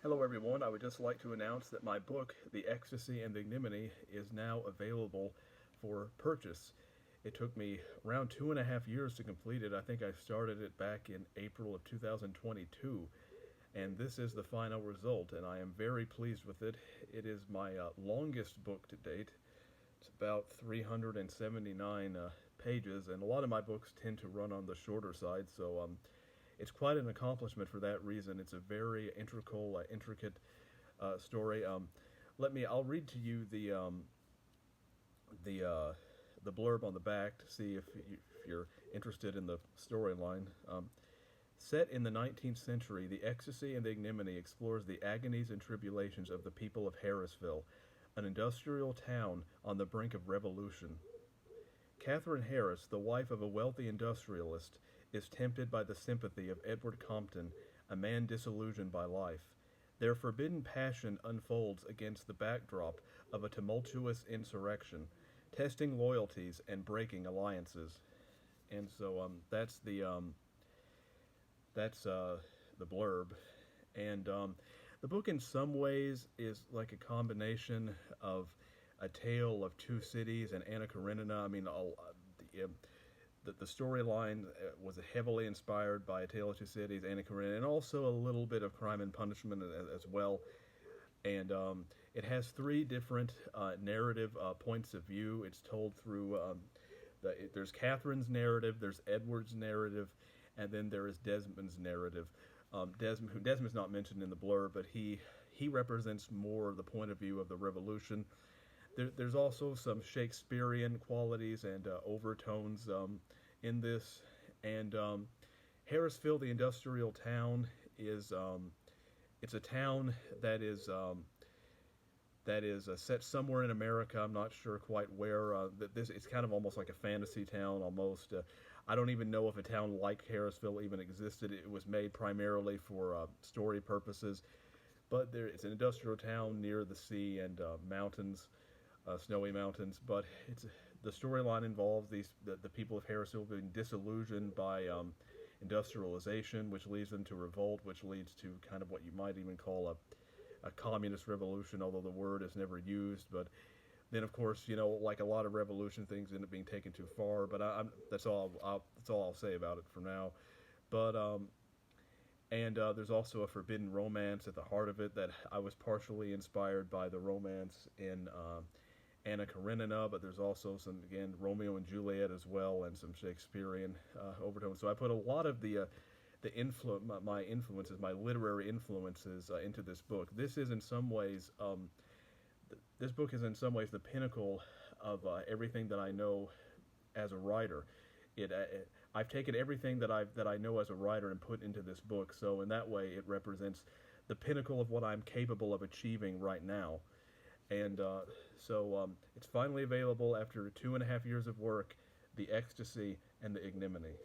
Hello everyone, I would just like to announce that my book, The Ecstasy and Ignominy, is now available for purchase. It took me around 2.5 years to complete it. I think I started it back in April of 2022, and this is the final result, and I am very pleased with it. It is my longest book to date. It's about 379 pages, and a lot of my books tend to run on the shorter side, so it's quite an accomplishment for that reason. It's a very intricate story. I'll read to you the blurb on the back to see if you're interested in the storyline. Set in the 19th century, The Ecstasy and the Ignominy explores the agonies and tribulations of the people of Harrisville, an industrial town on the brink of revolution. Catherine Harris, the wife of a wealthy industrialist, is tempted by the sympathy of Edward Compton, a man disillusioned by life. Their forbidden passion unfolds against the backdrop of a tumultuous insurrection, testing loyalties and breaking alliances. And so that's the blurb. And the book in some ways is like a combination of A Tale of Two Cities and Anna Karenina. I mean, the storyline was heavily inspired by A Tale of Two Cities, Anna Karenina, and also a little bit of Crime and Punishment as well. And it has three different narrative points of view. It's told through there's Catherine's narrative, there's Edward's narrative, and then there is Desmond's narrative. Desmond's not mentioned in the blurb, but he represents more the point of view of the revolution. There's also some Shakespearean qualities and overtones in this. And Harrisville, the industrial town, is it's a town that is set somewhere in America. I'm not sure quite where. It's kind of almost like a fantasy town almost. I don't even know if a town like Harrisville even existed. It was made primarily for story purposes. But it's an industrial town near the sea and mountains. Snowy mountains, but the storyline involves the people of Harrisville being disillusioned by industrialization, which leads them to revolt, which leads to kind of what you might even call a communist revolution, although the word is never used. But then, of course, like a lot of revolution, things end up being taken too far. But that's all I'll say about it for now. But there's also a forbidden romance at the heart of it that I was partially inspired by the romance in Anna Karenina, but there's also some, again, Romeo and Juliet as well, and some Shakespearean overtones. So I put a lot of my influences, my literary influences, into this book. This is in some ways, this book is in some ways the pinnacle of everything that I know as a writer. I've taken everything that I know as a writer and put into this book. So in that way, it represents the pinnacle of what I'm capable of achieving right now. And so it's finally available after 2.5 years of work, The Ecstasy and the Ignominy.